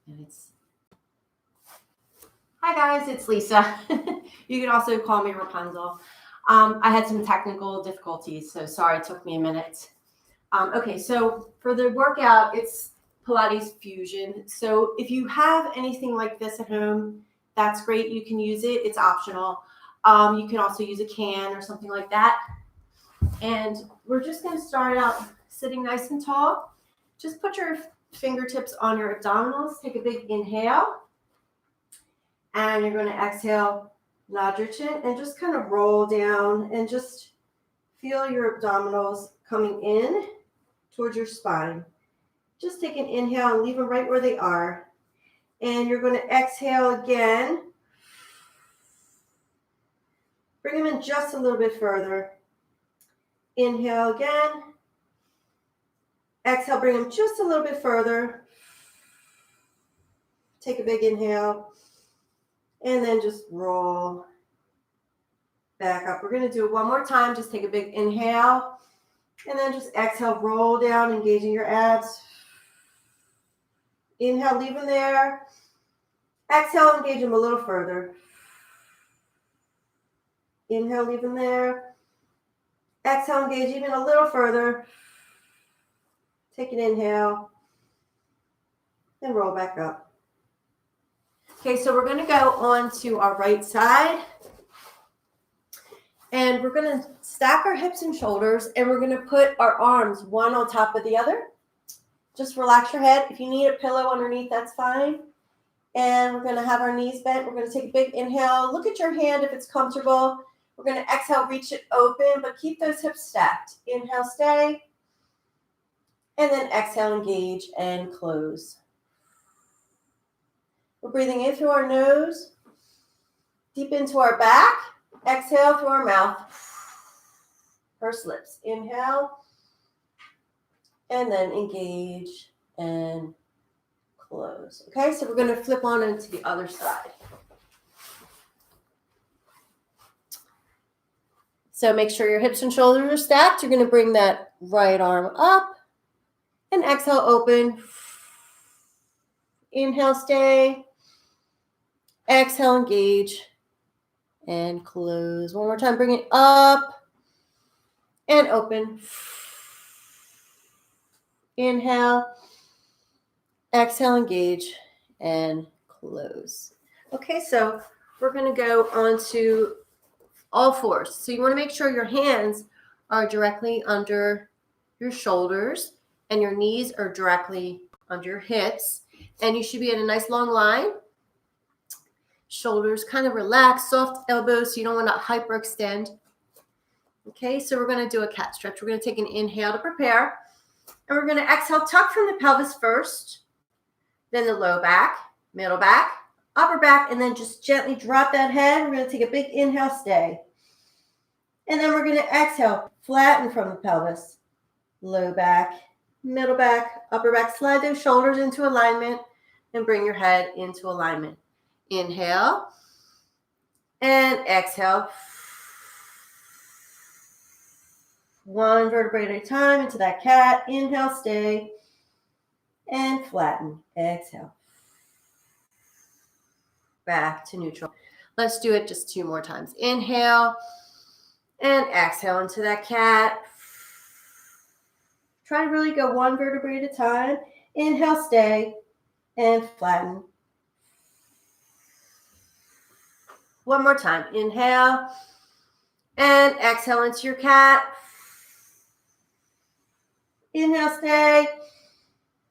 And hi guys, it's Lisa. You can also call me Rapunzel. I had some technical difficulties, so sorry it took me a minute. Okay, so for the workout, it's Pilates Fusion. So if you have anything like this at home, that's great. You can use it. It's optional. You can also use a can or something like that. And we're just going to start out sitting nice and tall. Just put your fingertips on your abdominals. Take a big inhale. And you're going to exhale, nod your chin, and just kind of roll down and just feel your abdominals coming in towards your spine. Just take an inhale and leave them right where they are. And you're going to exhale again. Bring them in just a little bit further. Inhale again. Exhale, bring them just a little bit further. Take a big inhale. And then just roll back up. We're going to do it one more time. Just take a big inhale. And then just exhale, roll down, engaging your abs. Inhale, leave them there. Exhale, engage them a little further. Inhale, leave them there. Exhale, engage even a little further. Take an inhale. And roll back up. Okay, so we're going to go on to our right side. And we're going to stack our hips and shoulders, and we're going to put our arms one on top of the other. Just relax your head. If you need a pillow underneath, that's fine. And we're going to have our knees bent. We're going to take a big inhale. Look at your hand if it's comfortable. We're going to exhale, reach it open, but keep those hips stacked. Inhale, stay. And then exhale, engage, and close. We're breathing in through our nose, deep into our back. Exhale through our mouth. Pursed lips. Inhale. And then engage and close. Okay, so we're going to flip on into the other side. So make sure your hips and shoulders are stacked. You're going to bring that right arm up. And exhale, open. Inhale, stay. Exhale, engage. And close. One more time. Bring it up. And open. Inhale. Exhale, engage. And close. Okay, so we're going to go on to all fours. So you want to make sure your hands are directly under your shoulders and your knees are directly under your hips. And you should be in a nice long line. Shoulders kind of relaxed, soft elbows, so you don't want to hyperextend. Okay, so we're going to do a cat stretch. We're going to take an inhale to prepare. And we're going to exhale, tuck from the pelvis first, then the low back, middle back, upper back, and then just gently drop that head. We're going to take a big inhale, stay. And then we're going to exhale, flatten from the pelvis, low back, middle back, upper back. Slide those shoulders into alignment and bring your head into alignment. Inhale and exhale. One vertebrae at a time into that cat. Inhale, stay, and flatten. Exhale. Back to neutral. Let's do it just 2 more times. Inhale and exhale into that cat. Try to really go 1 vertebrae at a time. Inhale, stay, and flatten. One more time. Inhale and exhale into your cat. Inhale, stay,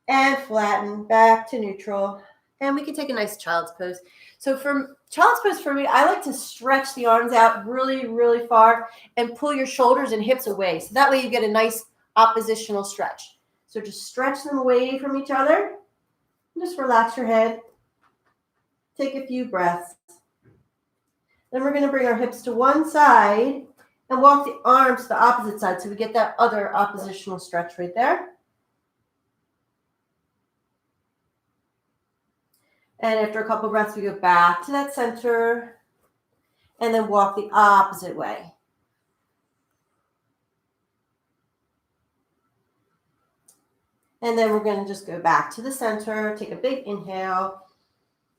and flatten back to neutral. And we can take a nice child's pose. So for child's pose for me, I like to stretch the arms out really, really far and pull your shoulders and hips away. So that way you get a nice oppositional stretch. So just stretch them away from each other. And just relax your head. Take a few breaths. Then we're going to bring our hips to one side and walk the arms to the opposite side so we get that other oppositional stretch right there. And after a couple breaths, we go back to that center and then walk the opposite way. And then we're going to just go back to the center, take a big inhale,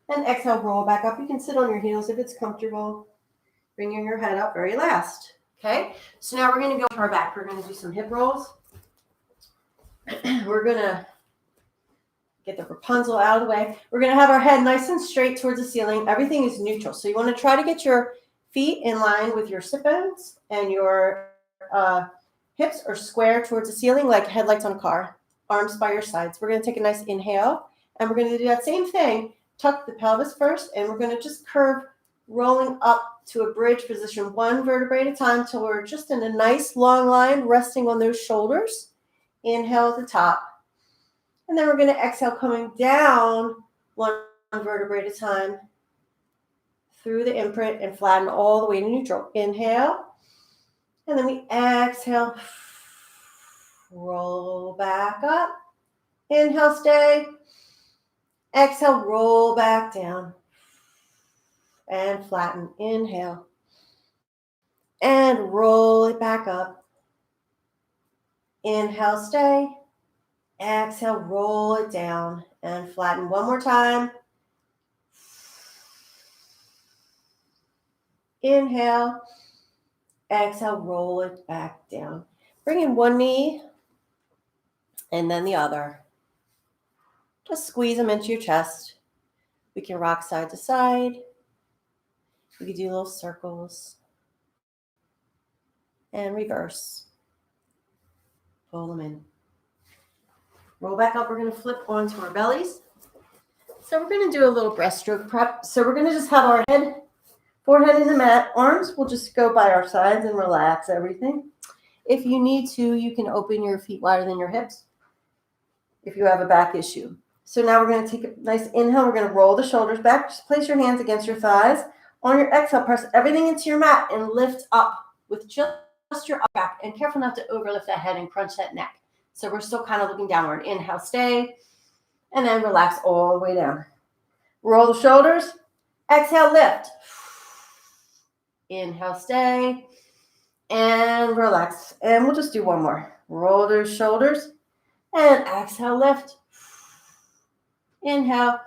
and exhale, roll back up. You can sit on your heels if it's comfortable, bringing your head up very last. Okay, so now we're going to go to our back. We're going to do some hip rolls. We're going to get the Rapunzel out of the way. We're going to have our head nice and straight towards the ceiling. Everything is neutral. So you want to try to get your feet in line with your sit bones, and your hips are square towards the ceiling like headlights on a car. Arms by your sides. We're going to take a nice inhale, and we're going to do that same thing. Tuck the pelvis first, and we're going to just curve, rolling up to a bridge position, one vertebrae at a time, till we're just in a nice long line, resting on those shoulders. Inhale at the top. And then we're going to exhale, coming down one vertebrae at a time through the imprint and flatten all the way to neutral. Inhale. And then we exhale. Roll back up. Inhale, stay. Exhale, roll back down. And flatten. Inhale. And roll it back up. Inhale, stay. Exhale, roll it down and flatten. One more time. Inhale. Exhale, roll it back down. Bring in one knee and then the other. Just squeeze them into your chest. We can rock side to side. We can do little circles. And reverse. Pull them in. Roll back up. We're going to flip onto our bellies. So we're going to do a little breaststroke prep. So we're going to just have our forehead in the mat. Arms will just go by our sides and relax everything. If you need to, you can open your feet wider than your hips if you have a back issue. So now we're going to take a nice inhale. We're going to roll the shoulders back. Just place your hands against your thighs. On your exhale, press everything into your mat and lift up with just your upper back. And careful not to overlift that head and crunch that neck. So we're still kind of looking downward. Inhale, stay. And then relax all the way down. Roll the shoulders. Exhale, lift. Inhale, stay. And relax. And we'll just do one more. Roll those shoulders. And exhale, lift. Inhale.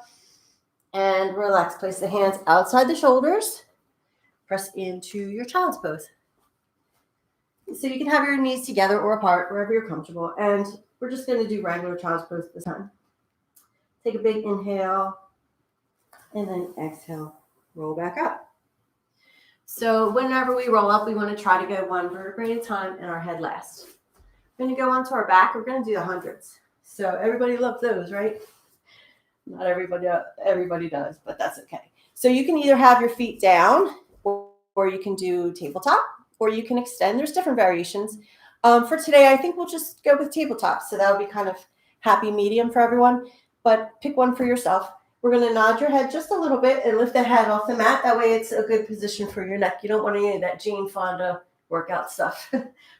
And relax. Place the hands outside the shoulders. Press into your child's pose. So you can have your knees together or apart, wherever you're comfortable. And we're just going to do regular child's pose this time. Take a big inhale. And then exhale. Roll back up. So whenever we roll up, we want to try to go one vertebrae at a time and our head last. We're going to go onto our back. We're going to do the hundreds. So everybody loves those, right? Not everybody does, but that's okay. So you can either have your feet down, or you can do tabletop, or you can extend. There's different variations. For today, I think we'll just go with tabletop. So that'll be kind of happy medium for everyone, but pick one for yourself. We're going to nod your head just a little bit and lift the head off the mat. That way it's a good position for your neck. You don't want any of that Jane Fonda workout stuff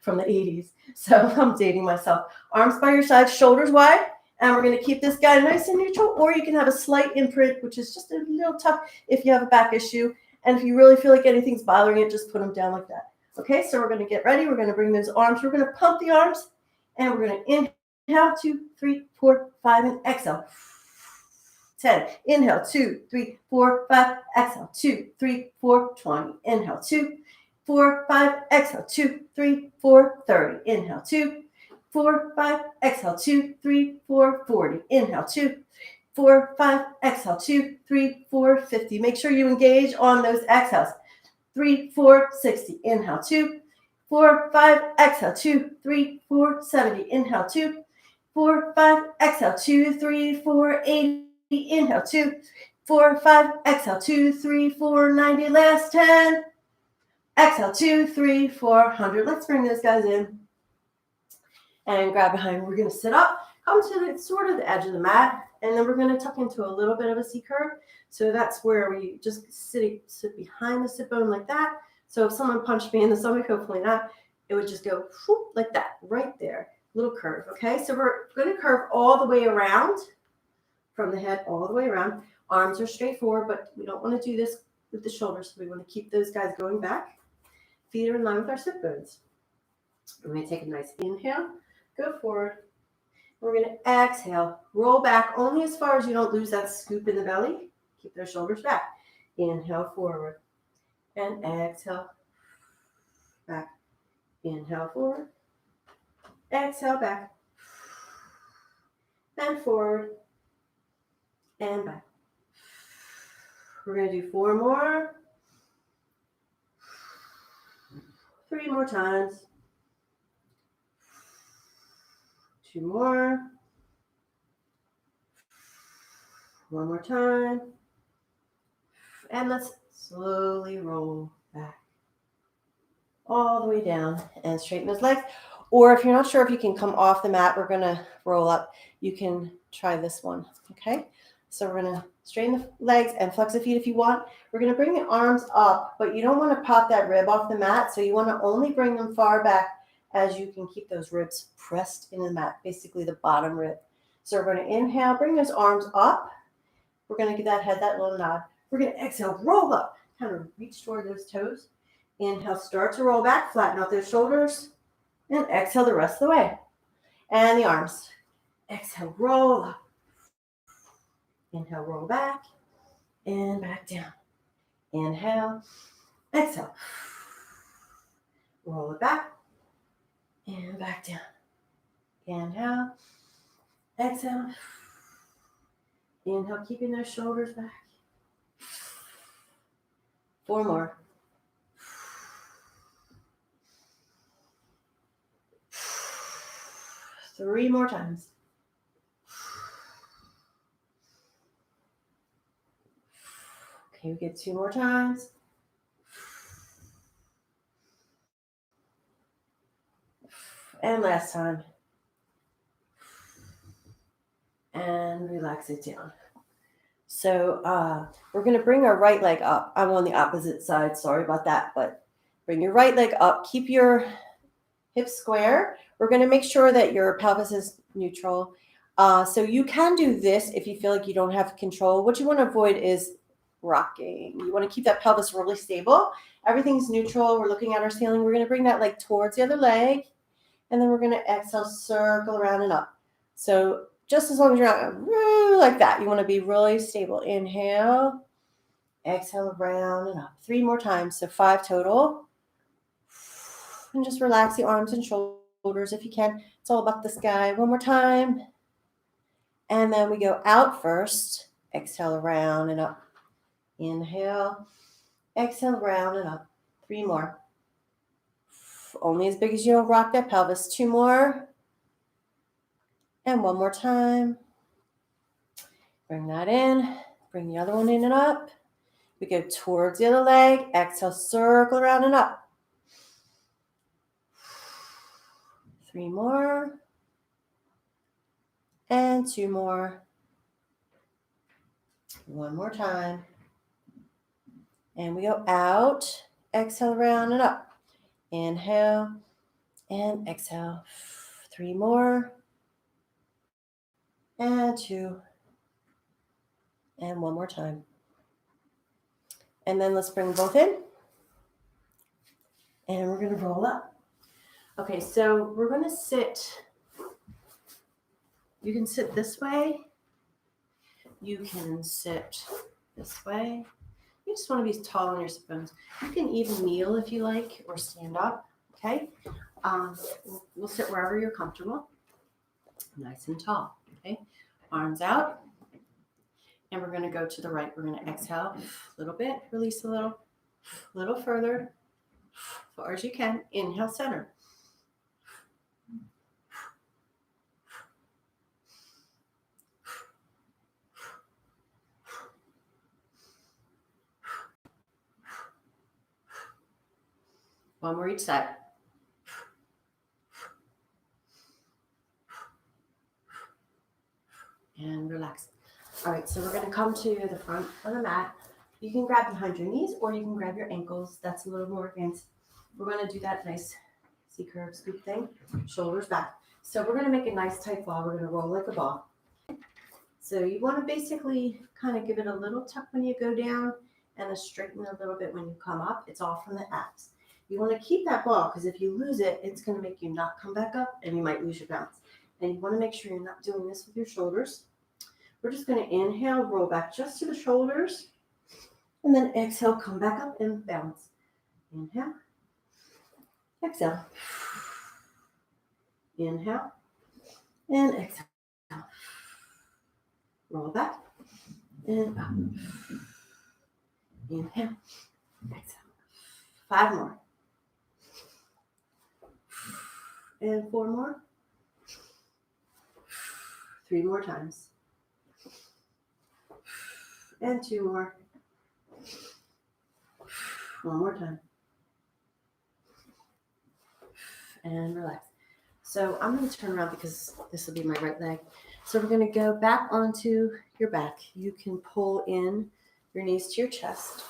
from the 80s. So I'm dating myself. Arms by your side, shoulders wide. And we're going to keep this guy nice and neutral. Or you can have a slight imprint, which is just a little tough if you have a back issue. And if you really feel like anything's bothering it, just put them down like that. Okay, so we're going to get ready. We're going to bring those arms. We're going to pump the arms. And we're going to inhale, 2, 3, 4, 5, and exhale. 10. Inhale, 2, 3, 4, 5. Exhale, 2, 3, 4, 20. Inhale, 2, 4, 5. Exhale, 2, 3, 4, 30. Inhale, 2, 4, 5. Exhale, 2, 3, 4, 40. Inhale, 2, 4, 5. Exhale, 2, 3, 4, 50. Make sure you engage on those exhales. 3, 4, 60. Inhale, 2, 4, 5. Exhale, 2, 3, 4, 70. Inhale, 2, 4, 5. Exhale, 2, 3, 4, 80. Inhale, 2, 4, 5. Exhale, 2, 3, 4, 90. Last 10. Exhale, 2, 3, 4, 100. Let's bring those guys in and grab behind. We're going to sit up, come to sort of the edge of the mat, and then we're going to tuck into a little bit of a C curve. So that's where we just sit behind the sit bone like that. So if someone punched me in the stomach, hopefully not, it would just go whoop, like that, right there. Little curve, okay? So we're going to curve all the way around, from the head all the way around. Arms are straight forward, but we don't want to do this with the shoulders. So we want to keep those guys going back. Feet are in line with our sit bones. We're going to take a nice inhale, go forward, We're going to exhale, roll back only as far as you don't lose that scoop in the belly. Keep those shoulders back. Inhale forward and exhale back. Inhale forward, exhale back, and forward and back. We're going to do 4 more. 3 more times. 2 more. 1 more time. And let's slowly roll back all the way down and straighten those legs. Or if you're not sure if you can come off the mat, we're going to roll up. You can try this one, okay? So we're going to straighten the legs and flex the feet if you want. We're going to bring the arms up, but you don't want to pop that rib off the mat, so you want to only bring them far back as you can keep those ribs pressed into the mat, basically the bottom rib. So we're going to inhale, bring those arms up. We're going to give that head that little nod. We're going to exhale, roll up, kind of reach toward those toes. Inhale, start to roll back, flatten out those shoulders, and exhale the rest of the way. And the arms. Exhale, roll up. Inhale, roll back, and back down. Inhale, exhale. Roll it back, and back down. Inhale, exhale. Inhale, keeping those shoulders back. 4 more. 3 more times. Okay, we get 2 more times. And last time. And relax it down. So we're going to bring our right leg up. I'm on the opposite side. Sorry about that. But bring your right leg up. Keep your hips square. We're going to make sure that your pelvis is neutral. So you can do this if you feel like you don't have control. What you want to avoid is rocking. You want to keep that pelvis really stable. Everything's neutral. We're looking at our ceiling. We're going to bring that leg towards the other leg. And then we're going to exhale, circle around and up. So just as long as you're not like that, you want to be really stable. Inhale, exhale around and up. 3 more times, so 5 total. And just relax the arms and shoulders if you can. It's all about the sky. 1 more time. And then we go out first. Exhale around and up. Inhale, exhale around and up. 3 more. Only as big as you don't rock that pelvis. 2 more. And 1 more time. Bring that in. Bring the other one in and up. We go towards the other leg. Exhale, circle around and up. 3 more. And 2 more. 1 more time. And we go out. Exhale around and up. Inhale and exhale. 3 more. And 2. And 1 more time. And then let's bring both in. And we're going to roll up. Okay, so we're going to sit. You can sit this way. You can sit this way. You just want to be tall on your sit bones. You can even kneel if you like or stand up, okay? We'll sit wherever you're comfortable. Nice and tall, okay? Arms out. And we're going to go to the right. We're going to exhale a little bit, release a little further, as far as you can. Inhale, center. One more each side. And relax. All right, so we're going to come to the front of the mat. You can grab behind your knees or you can grab your ankles. That's a little more advanced. We're going to do that nice C-curve scoop thing. Shoulders back. So we're going to make a nice tight ball. We're going to roll like a ball. So you want to basically kind of give it a little tuck when you go down and a straighten a little bit when you come up. It's all from the abs. You want to keep that ball because if you lose it, it's going to make you not come back up and you might lose your balance. And you want to make sure you're not doing this with your shoulders. We're just going to inhale, roll back just to the shoulders. And then exhale, come back up and balance. Inhale. Exhale. Inhale. And exhale. Roll back. And up. Inhale. Exhale. 5 more. And 4 more. 3 more times. And 2 more. 1 more time. And relax. So I'm going to turn around because this will be my right leg. So we're going to go back onto your back. You can pull in your knees to your chest.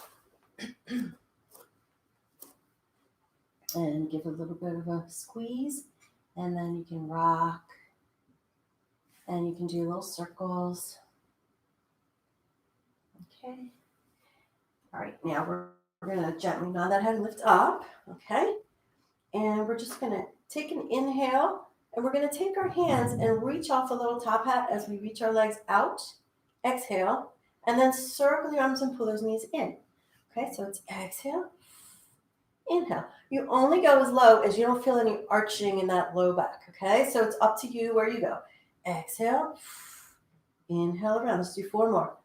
And give a little bit of a squeeze. And then you can rock. And you can do little circles. Okay. All right. Now we're going to gently nod that head and lift up. Okay. And we're just going to take an inhale. And we're going to take our hands and reach off a little top hat as we reach our legs out. Exhale. And then circle the arms and pull those knees in. Okay. So it's exhale. Inhale. You only go as low as you don't feel any arching in that low back. Okay. So it's up to you where you go. Exhale. Inhale around. Let's do 4 more.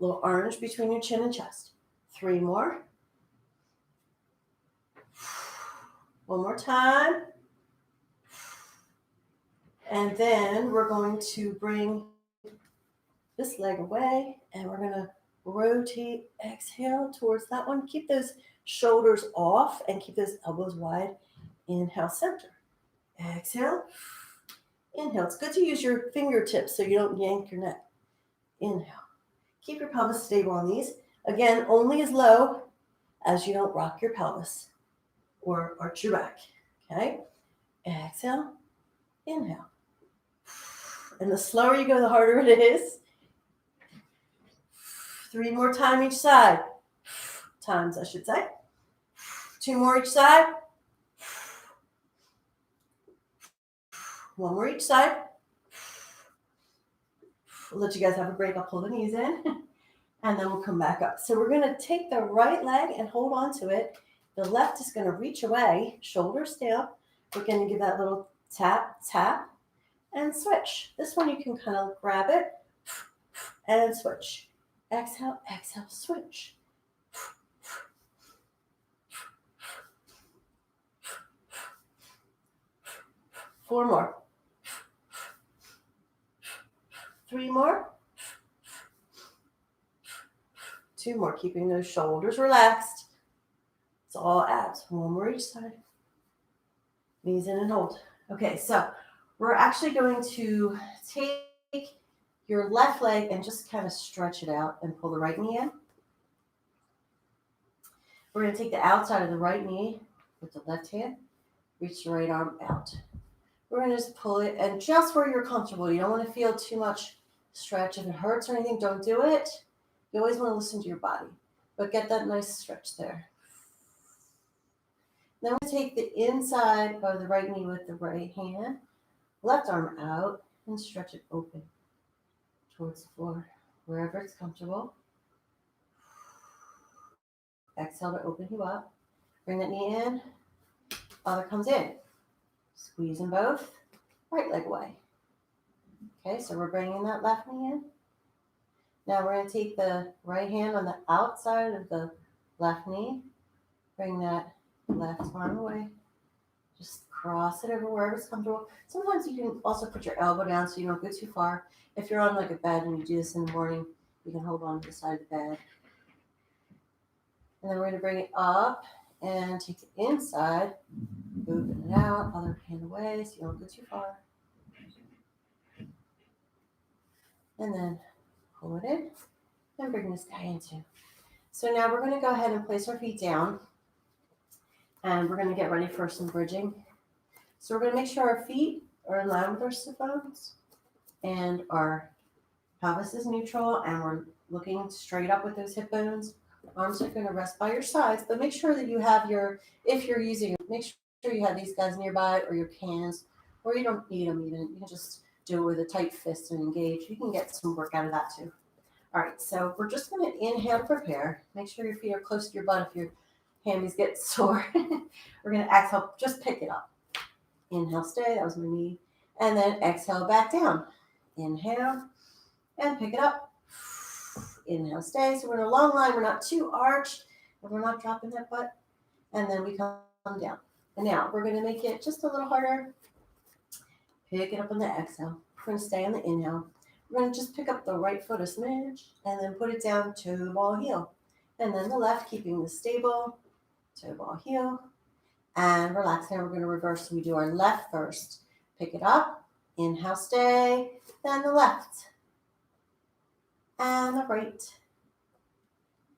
Little orange between your chin and chest. 3 more. 1 more time. And then we're going to bring this leg away and we're going to rotate, exhale towards that one. Keep those shoulders off and keep those elbows wide. Inhale, center. Exhale. Inhale. It's good to use your fingertips so you don't yank your neck. Inhale. Keep your pelvis stable on these. Again, only as low as you don't rock your pelvis or arch your back. Okay? Exhale. Inhale. And the slower you go, the harder it is. 3 more times each side. Times, I should say. 2 more each side. 1 more each side. We'll let you guys have a break. I'll pull the knees in. And then we'll come back up. So we're going to take the right leg and hold on to it. The left is going to reach away, shoulders down. We're going to give that little tap, tap, and switch. This one you can kind of grab it and switch. Exhale, exhale, switch. 4 more. 3 more. 2 more, keeping those shoulders relaxed. It's all abs. 1 more each side. Knees in and hold. Okay, so we're actually going to take your left leg and just kind of stretch it out and pull the right knee in. We're going to take the outside of the right knee with the left hand, reach the right arm out. We're going to just pull it, and just where you're comfortable. You don't want to feel too much stretch. If it hurts or anything, don't do it. You always want to listen to your body, but get that nice stretch there. Then we take the inside of the right knee with the right hand, left arm out, and stretch it open towards the floor, wherever it's comfortable. Exhale to open you up. Bring that knee in. Other comes in. Squeeze them both. Right leg away. Okay, so we're bringing that left knee in. Now we're going to take the right hand on the outside of the left knee. Bring that left arm away. Just cross it over wherever it's comfortable. Sometimes you can also put your elbow down so you don't go too far. If you're on like a bed and you do this in the morning, you can hold on to the side of the bed. And then we're going to bring it up and take the inside, open it out, other hand away so you don't go too far. And then pull it in and bring this guy into. So now we're going to go ahead and place our feet down. And we're going to get ready for some bridging. So we're going to make sure our feet are in line with our sit bones and our pelvis is neutral, and we're looking straight up with those hip bones. Arms are going to rest by your sides, but make sure that you have your, if you're using, make sure you have these guys nearby or your cans or you don't need them even. You can just do it with a tight fist and engage. You can get some work out of that too. All right, so we're just going to inhale to prepare. Make sure your feet are close to your butt if your hammies get sore. We're going to exhale, just pick it up. Inhale, stay, that was my knee. And then exhale back down. Inhale and pick it up. Inhale, stay. So we're in a long line. We're not too arched, and we're not dropping that butt. And then we come down. And now we're going to make it just a little harder. Pick it up on the exhale. We're going to stay on the inhale. We're going to just pick up the right foot a smidge and then put it down, toe ball heel. And then the left, keeping this stable, toe ball heel. And relax. Now we're going to reverse. So we do our left first. Pick it up, inhale, stay, then the left. And the right.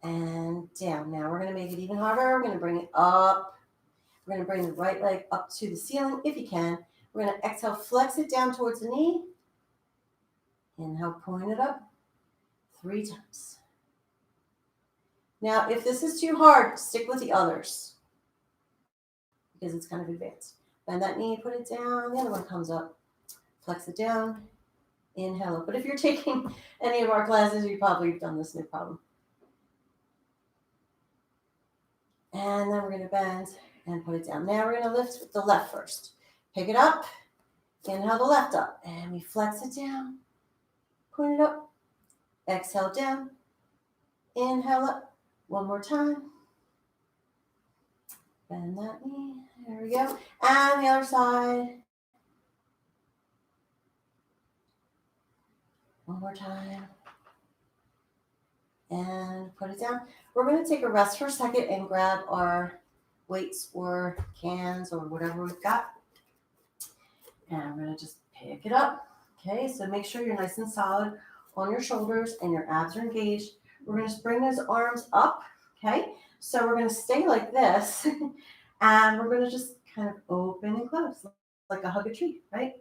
And down. Now we're going to make it even harder. We're going to bring it up. We're going to bring the right leg up to the ceiling if you can. We're going to exhale, flex it down towards the knee. Inhale, point it up 3 times. Now, if this is too hard, stick with the others because it's kind of advanced. Bend that knee, put it down. The other one comes up. Flex it down. Inhale up. But if you're taking any of our classes, you probably have done this, no problem. And then we're going to bend and put it down. Now we're going to lift with the left first. Pick it up. Inhale the left up. And we flex it down. Point it up. Exhale down. Inhale up. One more time. Bend that knee. There we go. And the other side. One more time. And put it down. We're going to take a rest for a second and grab our weights or cans or whatever we've got. And I'm going to just pick it up. Okay, so make sure you're nice and solid on your shoulders and your abs are engaged. We're going to bring those arms up. Okay, so we're going to stay like this. And we're going to just kind of open and close like a hug a tree, right?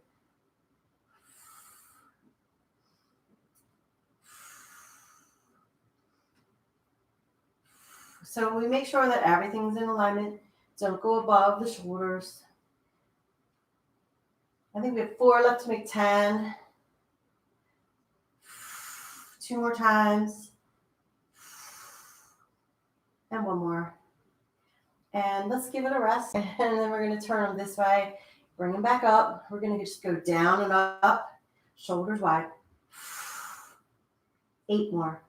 So we make sure that everything's in alignment. Don't go above the shoulders. I think we have 4 left to make 10. 2 more times. And 1 more. And let's give it a rest. And then we're going to turn them this way. Bring them back up. We're going to just go down and up. Shoulders wide. 8 more.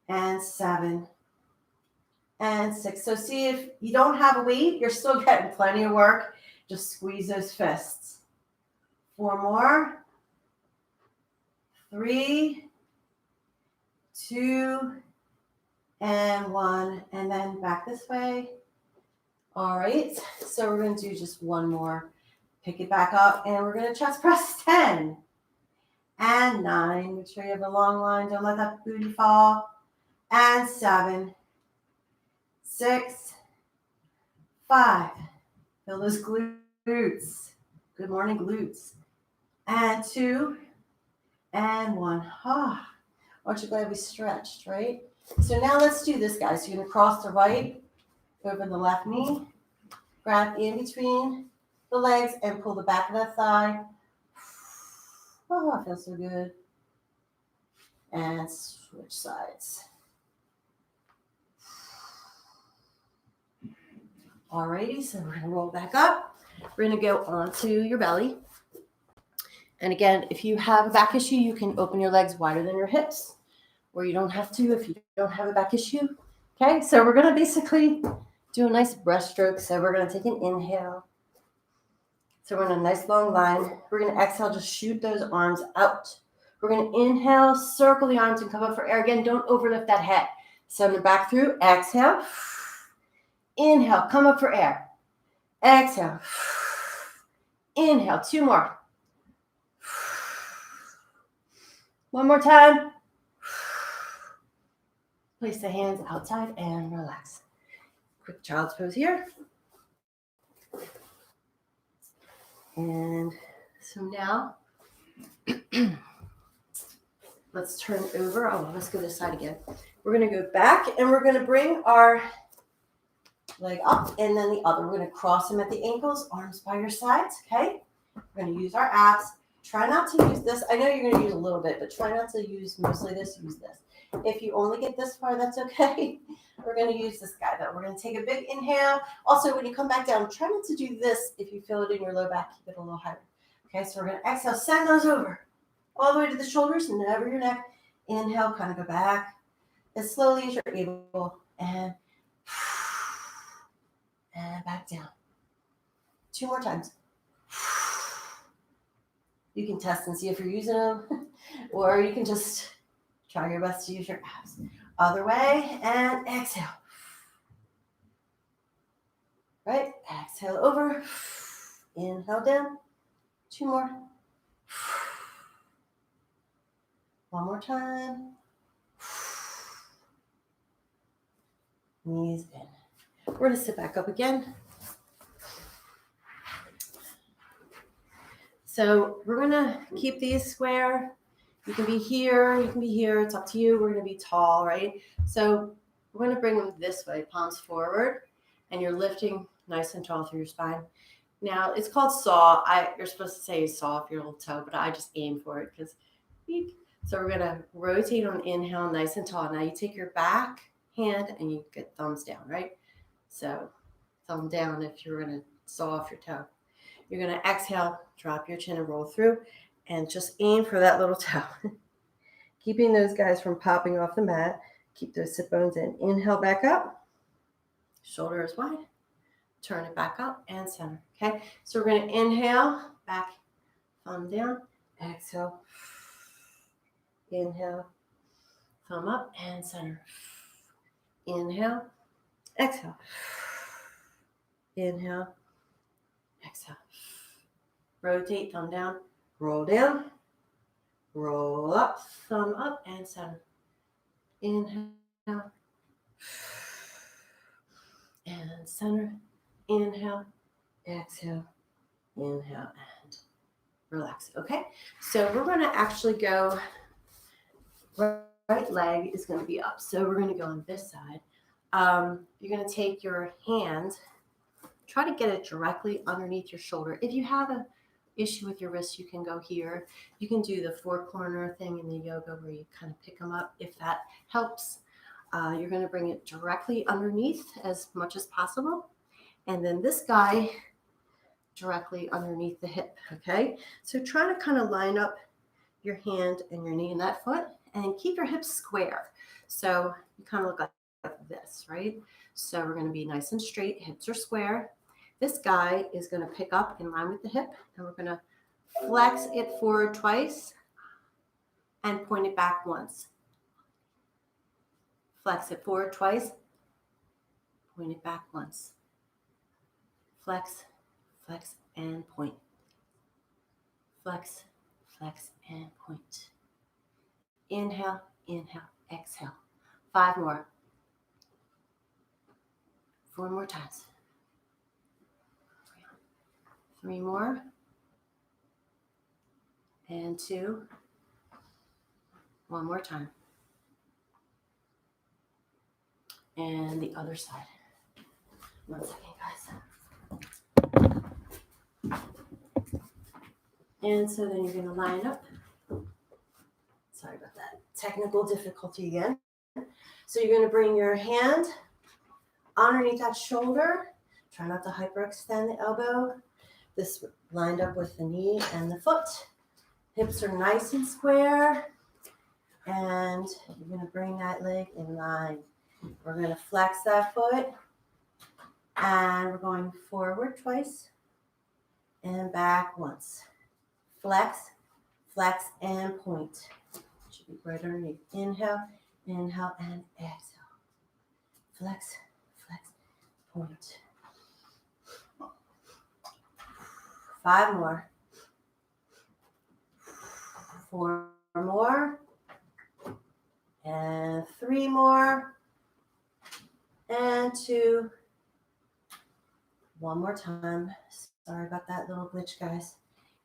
And 7. And 6. So see, if you don't have a weight, you're still getting plenty of work. Just squeeze those fists. 4 more. 3, 2, and 1. And then back this way. All right. So we're going to do just 1 more. Pick it back up. And we're going to chest press 10. And 9. Make sure you have a long line. Don't let that booty fall. And 7. 6. 5. Feel those glutes. Good morning, glutes. And 2. And 1. Ah, aren't you glad we stretched, right? So now let's do this, guys. So you're going to cross the right over the left knee. Grab in between the legs and pull the back of that thigh. Oh, it feels so good. And switch sides. Alrighty, so we're going to roll back up. We're going to go onto your belly. And again, if you have a back issue, you can open your legs wider than your hips, or you don't have to if you don't have a back issue. Okay, so we're going to basically do a nice breaststroke. So we're going to take an inhale. So we're in a nice long line. We're going to exhale, just shoot those arms out. We're going to inhale, circle the arms and come up for air. Again, don't overlift that head. Send it back through. Exhale. Inhale, come up for air. Exhale. Inhale, 2 more. 1 more time. Place the hands outside and relax. Quick child's pose here. And so now, let's turn over. Oh, let's go this side again. We're going to go back and we're going to bring our leg up, and then the other. We're going to cross them at the ankles, arms by your sides, okay? We're going to use our abs. Try not to use this. I know you're going to use a little bit, but try not to use mostly this. Use this. If you only get this far, that's okay. We're going to use this guy, though. We're going to take a big inhale. Also, when you come back down, try not to do this if you feel it in your low back. Keep it a little higher. Okay, so we're going to exhale. Send those over all the way to the shoulders, never your neck. Inhale, kind of go back as slowly as you're able. And back down. 2 more times. You can test and see if you're using them, or you can just try your best to use your abs. Other way, and exhale. Right, exhale over. Inhale down. 2 more. 1 more time. Knees in. We're going to sit back up again. So we're going to keep these square. You can be here, you can be here. It's up to you. We're going to be tall, right? So we're going to bring them this way, palms forward, and you're lifting nice and tall through your spine. Now, it's called saw. You're supposed to say saw off your little toe, but I just aim for it because. So we're going to rotate on inhale, nice and tall. Now you take your back hand and you get thumbs down, right? So thumb down if you're going to saw off your toe. You're going to exhale, drop your chin and roll through, and just aim for that little toe. Keeping those guys from popping off the mat. Keep those sit bones in. Inhale back up. Shoulders wide. Turn it back up and center. Okay, so we're going to inhale, back, thumb down. Exhale. Inhale, thumb up and center. Inhale, exhale. Inhale, exhale. Rotate, thumb down, roll up, thumb up and center. Inhale and center. Inhale, exhale, inhale, and relax. Okay, so we're going to actually go, right leg is going to be up. So we're going to go on this side. You're going to take your hand, try to get it directly underneath your shoulder. If you have an issue with your wrist, you can go here. You can do the 4-corner thing in the yoga where you kind of pick them up if that helps. You're going to bring it directly underneath as much as possible. And then this guy directly underneath the hip, okay? So try to kind of line up your hand and your knee and that foot and keep your hips square. So you kind of look like this, right? So we're going to be nice and straight. Hips are square. This guy is going to pick up in line with the hip, and we're going to flex it forward twice and point it back once. Flex it forward twice, point it back once. Flex, flex, and point. Flex, flex, and point. Inhale, inhale, exhale. 5 more. 4 more times. 3 more. And 2. 1 more time. And the other side. 1 second, guys. And so then you're going to line up. Sorry about that. Technical difficulty again. So you're going to bring your hand underneath that shoulder. Try not to hyperextend the elbow. This lined up with the knee and the foot. Hips are nice and square. And you're going to bring that leg in line. We're going to flex that foot. And we're going forward twice. And back once. Flex, flex, and point. Should be right underneath. Inhale, inhale, and exhale. Flex, flex, point. 5 more. 4 more. And 3 more. And 2. 1 more time. Sorry about that little glitch, guys.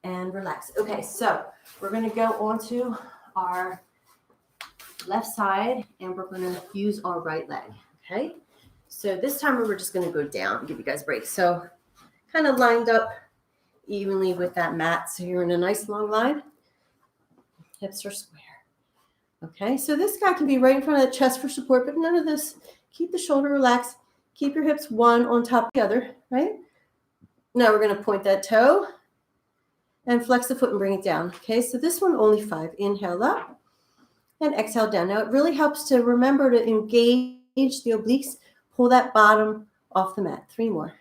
And relax. Okay, so we're going to go onto our left side, and we're going to use our right leg. Okay, So this time we're just going to go down, give you guys a break. So kind of lined up evenly with that mat. So you're in a nice long line. Hips are square. Okay, so this guy can be right in front of the chest for support, but none of this. Keep the shoulder relaxed. Keep your hips one on top of the other, right? Now we're going to point that toe and flex the foot and bring it down. Okay, so this one only 5. Inhale up and exhale down. Now it really helps to remember to engage the obliques. Pull that bottom off the mat. 3 more.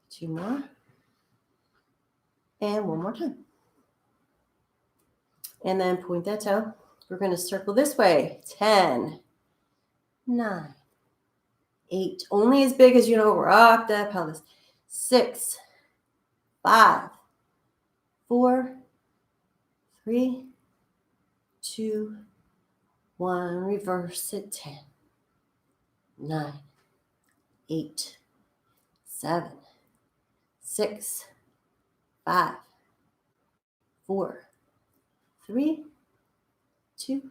2 more. And 1 more time. And then point that toe. We're going to circle this way. 10, 9, 8. Only as big as you don't rock that pelvis. 6, 5, 4, 3, 2, 1. Reverse it. 10, 9, 8, 7, 6, 5, 4, 3, 2,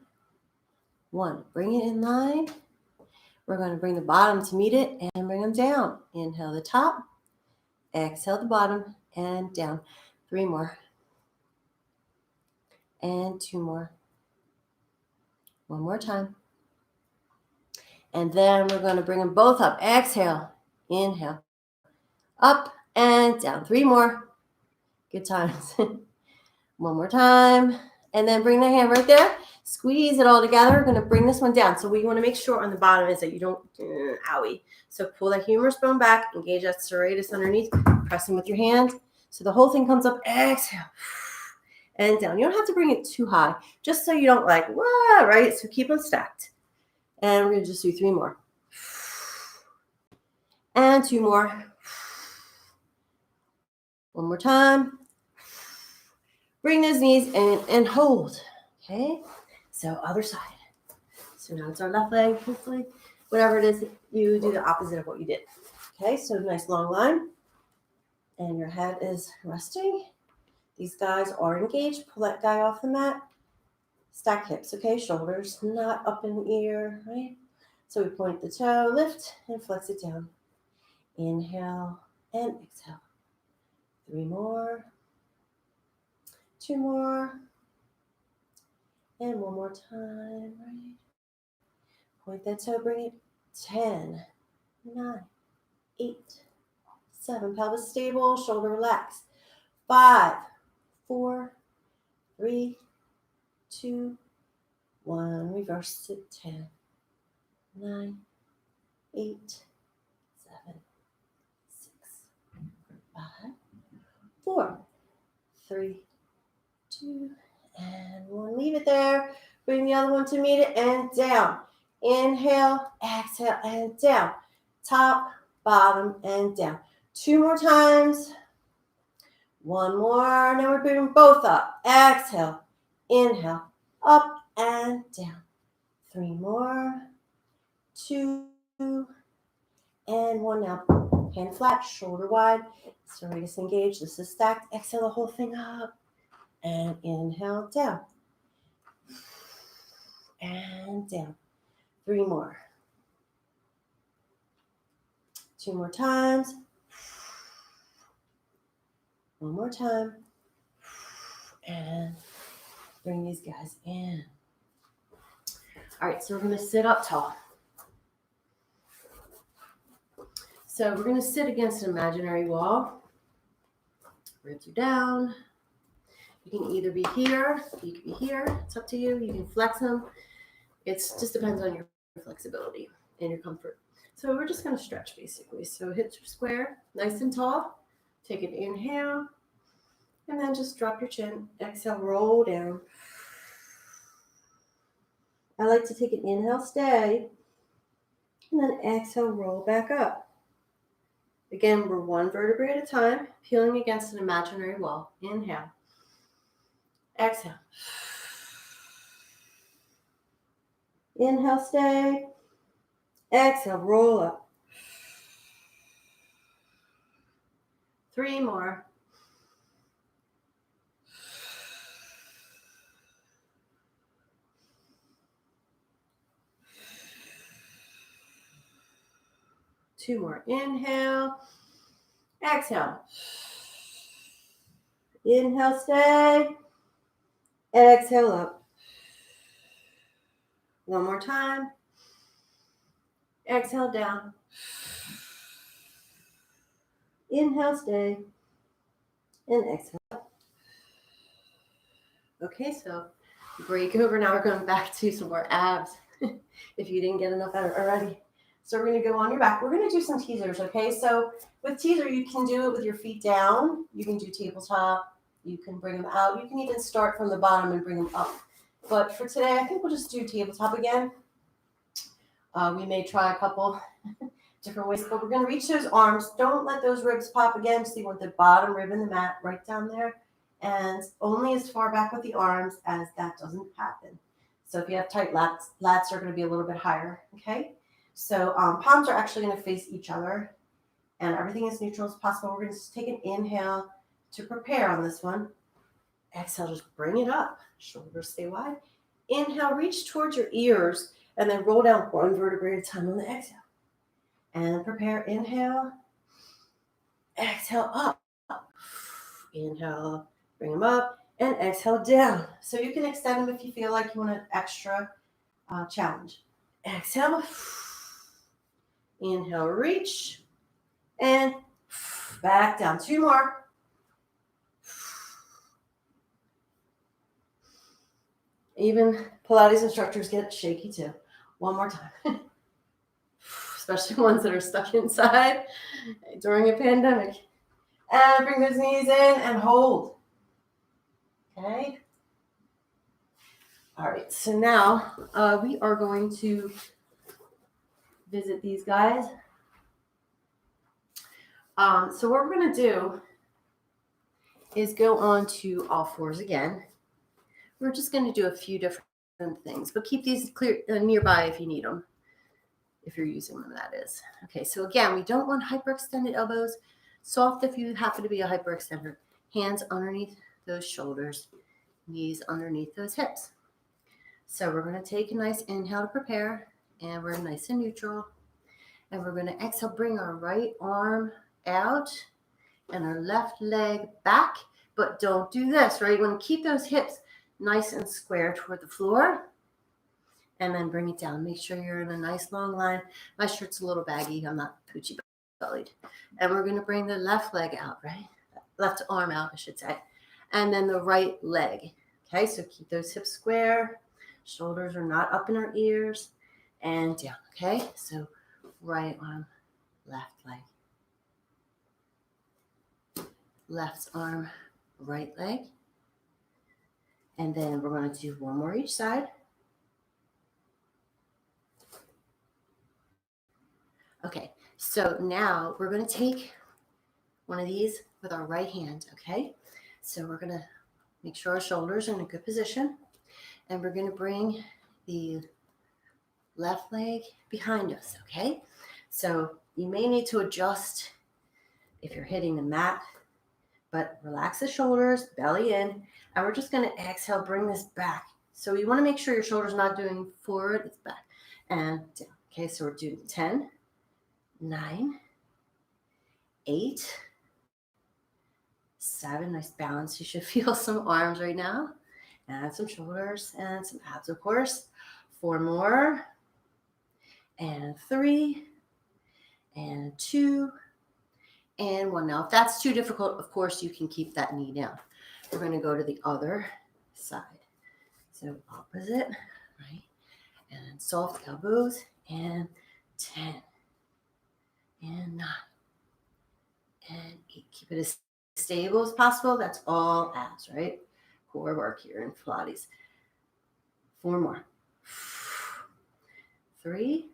1. Bring it in line. We're going to bring the bottom to meet it and bring them down. Inhale the top, exhale the bottom, and down. 3 more. And 2 more. 1 more time. And then we're going to bring them both up. Exhale, inhale, up and down. 3 more. Good times. 1 more time. And then bring the hand right there. Squeeze it all together. We're going to bring this one down. So what you want to make sure on the bottom is that you don't, owie. So pull that humerus bone back. Engage that serratus underneath. Pressing with your hand. So the whole thing comes up. Exhale. And down. You don't have to bring it too high. Just so you don't like, wah, right? So keep them stacked. And we're going to just do 3 more. And 2 more. 1 more time. Bring those knees in and hold. Okay? So other side. So now it's our left leg, hopefully. Whatever it is, you do the opposite of what you did. Okay? So nice long line. And your head is resting. These guys are engaged. Pull that guy off the mat. Stack hips, okay? Shoulders not up in the ear, right? So we point the toe, lift, and flex it down. Inhale and exhale. 3 more. 2 more. And 1 more time, right? Point that toe, bring it. 10, 9, 8, 7. Pelvis stable, shoulder relaxed. 5, 4, 3, 2, 1. Reverse it. 10, 9, 8, 7, 6, 5, 4, 3, 2, and 1. Leave it there. Bring the other one to meet it and down. Inhale, exhale, and down. Top, bottom, and down. 2 more times. 1 more. Now we're bringing both up. Exhale, inhale, up and down. 3 more. 2 and 1 now. Hand flat, shoulder wide. Serratus engaged. This is stacked. Exhale the whole thing up. And inhale, down. And down. 3 more. 2 more times. 1 more time. And bring these guys in. All right, so we're going to sit up tall. So we're going to sit against an imaginary wall. Ribs are down. You can either be here, you can be here. It's up to you. You can flex them. It just depends on your flexibility and your comfort. So we're just going to stretch basically. So hips are square, nice and tall. Take an inhale. And then just drop your chin. Exhale, roll down. I like to take an inhale, stay. And then exhale, roll back up. Again, we're 1 vertebrae at a time, peeling against an imaginary wall. Inhale. Exhale. Inhale, stay. Exhale, roll up. 3 more. 2 more. Inhale. Exhale. Inhale, stay. Exhale up. One more time. Exhale down. Inhale, stay. And exhale up. Okay, so break over. Now we're going back to some more abs if you didn't get enough out already. So we're going to go on your back. We're going to do some teasers, okay? So with teaser, you can do it with your feet down. You can do tabletop. You can bring them out. You can even start from the bottom and bring them up. But for today, I think we'll just do tabletop again. We may try a couple different ways, but we're going to reach those arms. Don't let those ribs pop again. So you want the bottom rib in the mat right down there. And only as far back with the arms as that doesn't happen. So if you have tight lats are going to be a little bit higher, okay? So palms are actually going to face each other, and everything is neutral as possible. We're going to just take an inhale to prepare on this one. Exhale, just bring it up. Shoulders stay wide. Inhale, reach towards your ears, and then roll down one vertebrae at a time on the exhale. And prepare, inhale. Exhale, up. Inhale, bring them up, and exhale down. So you can extend them if you feel like you want an extra challenge. Exhale. Inhale, reach, and back down. 2 more. Even Pilates instructors get shaky too. 1 more time. Especially ones that are stuck inside during a pandemic. And bring those knees in and hold. Okay. All right, so now we are going to visit these guys. So what we're going to do is go on to all fours again. We're just going to do a few different things, but keep these clear nearby if you need them, if you're using them, that is. Okay, so again, we don't want hyperextended elbows. Soft if you happen to be a hyperextender. Hands underneath those shoulders, knees underneath those hips. So we're going to take a nice inhale to prepare, and we're nice and neutral. And we're going to exhale, bring our right arm out and our left leg back, but don't do this, right? You want to keep those hips nice and square toward the floor, and then bring it down. Make sure you're in a nice long line. My shirt's a little baggy. I'm not poochie bellied. And we're going to bring the left leg out, right? Left arm out, I should say. And then the right leg. Okay, so keep those hips square. Shoulders are not up in our ears. And down, okay? So right arm, left leg. Left arm, right leg. And then we're going to do 1 more each side. Okay, so now we're going to take one of these with our right hand, okay? So we're going to make sure our shoulders are in a good position. And we're going to bring the left leg behind us, okay? So you may need to adjust if you're hitting the mat, but relax the shoulders, belly in, and we're just going to exhale, bring this back. So you want to make sure your shoulder's not doing forward, it's back and down. Okay, so we're doing 10, 9, 8, 7, nice balance. You should feel some arms right now, and some shoulders, and some abs, of course. 4 more, and 3, and 2, and 1. Now, if that's too difficult, of course, you can keep that knee down. We're going to go to the other side. So opposite, right? And soft elbows, and 10, and 9, and 8. Keep it as stable as possible. That's all abs, right? Core work here in Pilates. 4 more. 3,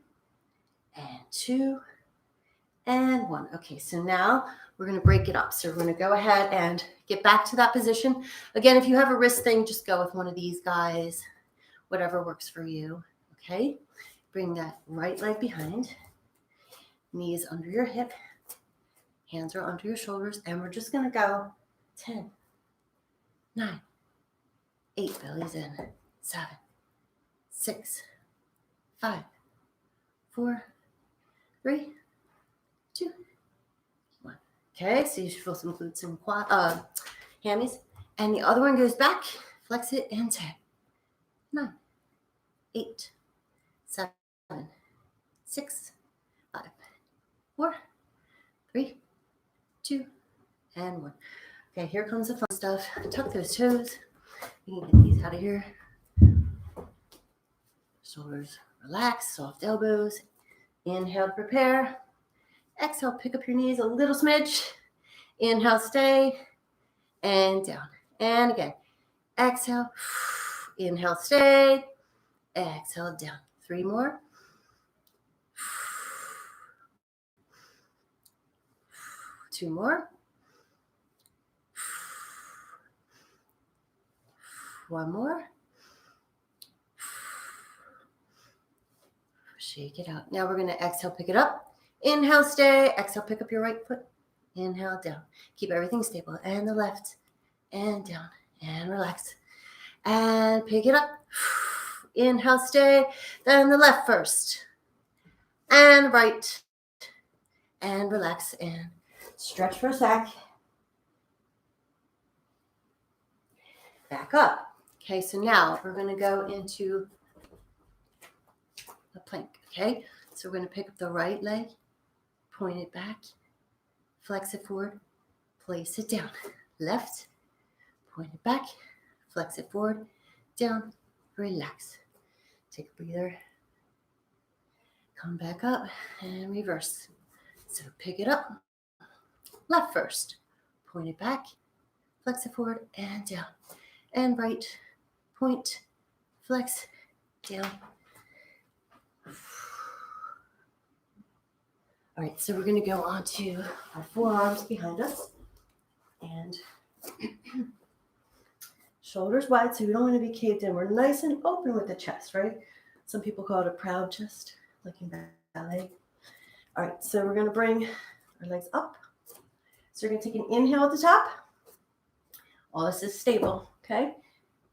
and 2, and 1. Okay, so now we're going to break it up. So we're going to go ahead and get back to that position. Again, if you have a wrist thing, just go with one of these guys, whatever works for you. Okay, bring that right leg behind, knees under your hip, hands are under your shoulders, and we're just going to go 10, 9, 8, bellies in, 7, 6, 5, 4, 3, 2, 1. Okay, so you should feel some glutes and hammies. And the other one goes back, flex it, and 10, 9, 8, 7, 6, 5, 4, 3, 2, and 1. Okay, here comes the fun stuff. Tuck those toes. You can get these out of here. Shoulders relax, soft elbows. Inhale, prepare. Exhale, pick up your knees a little smidge. Inhale, stay, and down. And again. Exhale. Inhale, stay. Exhale, down. 3 more. 2 more. 1 more. Shake it out. Now we're going to exhale, pick it up. Inhale, stay. Exhale, pick up your right foot. Inhale, down. Keep everything stable. And the left. And down. And relax. And pick it up. Inhale, stay. Then the left first. And right. And relax. And stretch for a sec. Back up. Okay, so now we're going to go into the plank. Okay, so we're going to pick up the right leg, point it back, flex it forward, place it down. Left, point it back, flex it forward, down, relax. Take a breather. Come back up and reverse. So pick it up, left first, point it back, flex it forward and down. And right, point, flex, down. All right, so we're going to go on to our forearms behind us and shoulders wide, so we don't want to be caved in. We're nice and open with the chest, right? Some people call it a proud chest, like in ballet. All right, so we're going to bring our legs up. So we're going to take an inhale at the top. All this is stable, okay?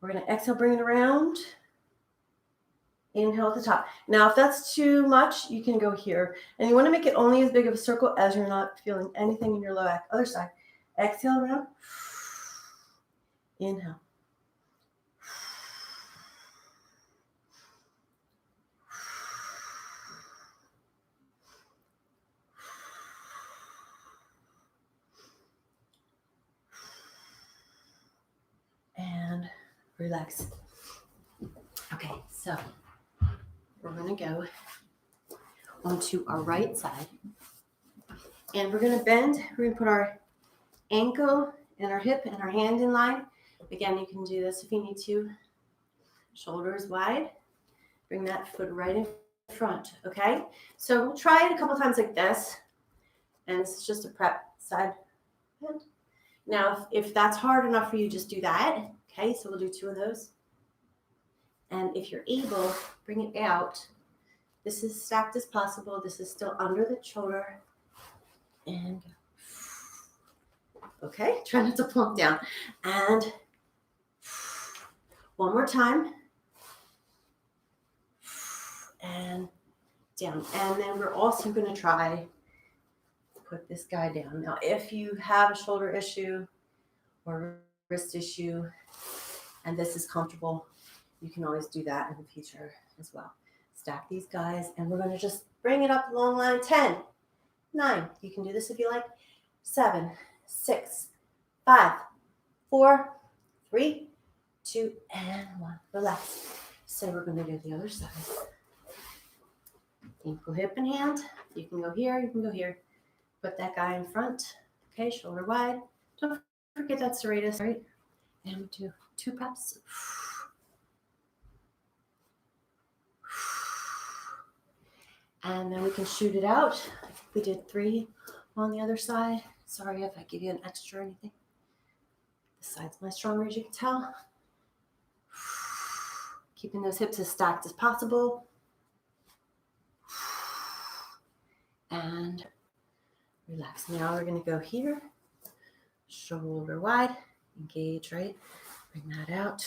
We're going to exhale, bring it around. Inhale at the top. Now, if that's too much, you can go here. And you want to make it only as big of a circle as you're not feeling anything in your low back. Other side. Exhale around. Inhale. And relax. Okay, so we're going to go onto our right side. And we're going to bend. We're going to put our ankle and our hip and our hand in line. Again, you can do this if you need to. Shoulders wide. Bring that foot right in front, okay? So we'll try it a couple times like this. And this is just a prep side bend. Now, if that's hard enough for you, just do that. Okay, so we'll do 2 of those. And if you're able, bring it out. This is stacked as possible. This is still under the shoulder. And go. Okay, try not to plunk down. And one more time. And down. And then we're also going to try put this guy down. Now, if you have a shoulder issue or wrist issue and this is comfortable, you can always do that in the future as well. Stack these guys and we're going to just bring it up long line. 10, 9. You can do this if you like. 7, 6, 5, 4, 3, 2, and 1. Relax. So we're going to do the other side. Ankle, hip, and hand. You can go here. You can go here. Put that guy in front. Okay, shoulder wide. Don't forget that serratus, right? And we do 2 preps. And then we can shoot it out. We did 3 on the other side. Sorry if I give you an extra or anything. This side's my stronger, as you can tell. Keeping those hips as stacked as possible. And relax. Now we're going to go here. Shoulder wide. Engage, right? Bring that out.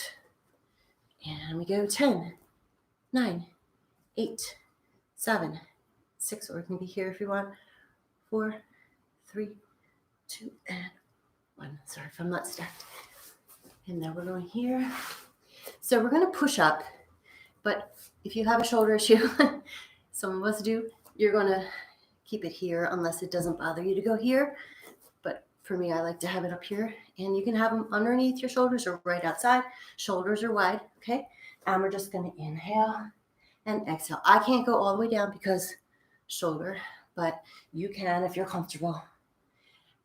And we go 10, 9, 8, 7, 6, or we can be here if you want. 4, 3, 2, and 1. Sorry if I'm not stacked. And now we're going here. So we're going to push up, but if you have a shoulder issue, some of us do, you're going to keep it here unless it doesn't bother you to go here. But for me, I like to have it up here. And you can have them underneath your shoulders or right outside. Shoulders are wide, okay? And we're just going to inhale and exhale. I can't go all the way down because shoulder, but you can if you're comfortable.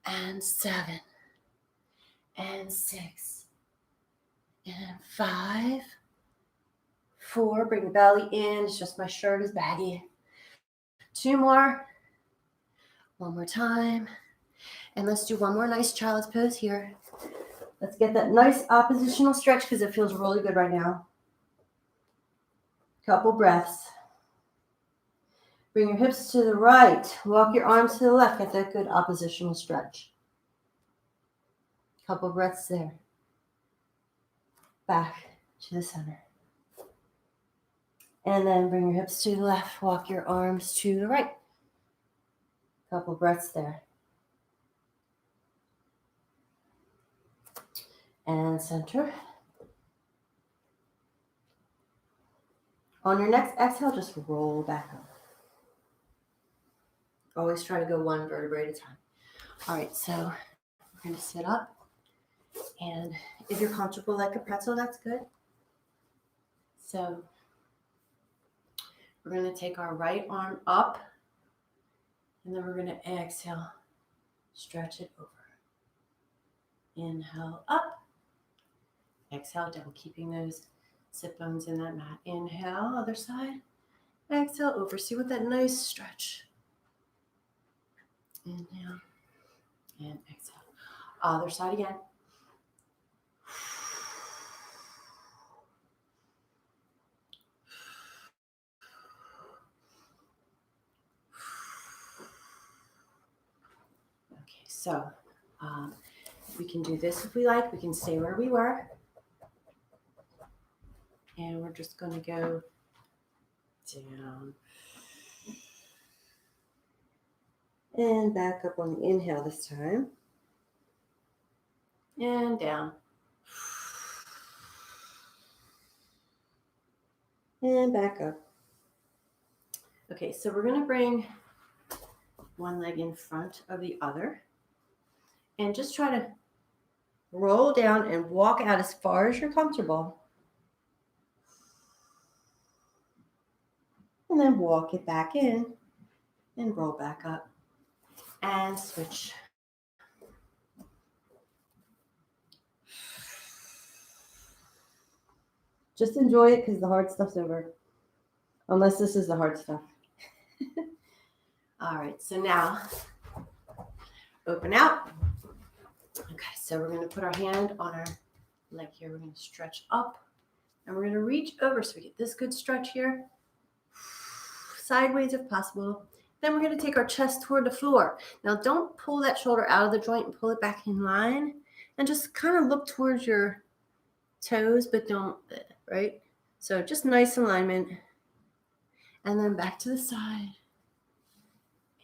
And 7, and 6, and 5, 4. Bring the belly in. It's just my shirt is baggy. 2 more. 1 more time. And let's do one more nice child's pose here. Let's get that nice oppositional stretch because it feels really good right now. Couple breaths. Bring your hips to the right. Walk your arms to the left. Get that good oppositional stretch. Couple breaths there. Back to the center. And then bring your hips to the left. Walk your arms to the right. Couple breaths there. And center. On your next exhale, just roll back up. Always try to go one vertebrae at a time. All right, so we're going to sit up. And if you're comfortable like a pretzel, that's good. So we're going to take our right arm up. And then we're going to exhale. Stretch it over. Inhale up. Exhale down, keeping those sit bones in that mat. Inhale, other side. Exhale over. See what that nice stretch. Inhale and exhale. Other side again. Okay, so we can do this if we like. We can stay where we were. And we're just going to go down. And back up on the inhale this time. And down. And back up. Okay, so we're going to bring one leg in front of the other. And just try to roll down and walk out as far as you're comfortable. And then walk it back in and roll back up. And switch. Just enjoy it because the hard stuff's over. Unless this is the hard stuff. All right, so now open out. Okay, so we're going to put our hand on our leg here. We're going to stretch up and we're going to reach over so we get this good stretch here. Sideways if possible. Then we're going to take our chest toward the floor. Now don't pull that shoulder out of the joint and pull it back in line. And just kind of look towards your toes, but don't, right? So just nice alignment. And then back to the side.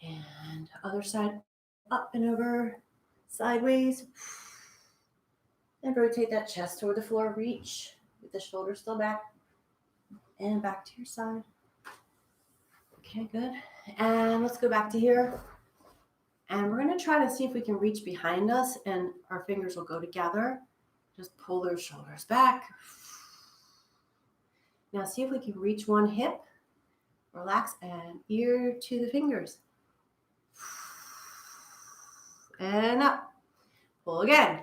And other side, up and over, sideways. And rotate that chest toward the floor. Reach with the shoulders still back. And back to your side. Okay, good. And let's go back to here. And we're going to try to see if we can reach behind us and our fingers will go together. Just pull those shoulders back. Now see if we can reach one hip. Relax and ear to the fingers. And up. Pull again.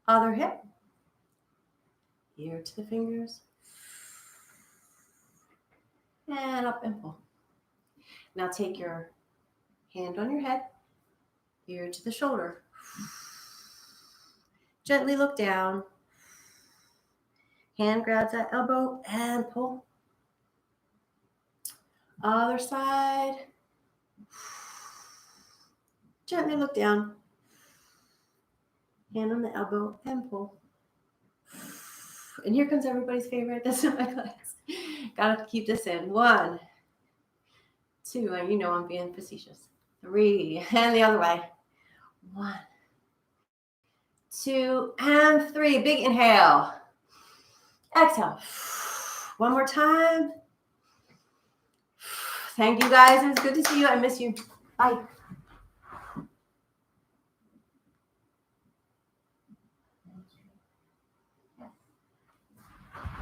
Other hip. Ear to the fingers. And up and pull. Now take your hand on your head, ear to the shoulder. Gently look down. Hand grabs that elbow and pull. Other side. Gently look down. Hand on the elbow and pull. And here comes everybody's favorite. That's in my class. Gotta keep this in. 1, 2, and you know I'm being facetious. 3, and the other way. 1, 2, and 3. Big inhale. Exhale. One more time. Thank you guys. It was good to see you. I miss you. Bye.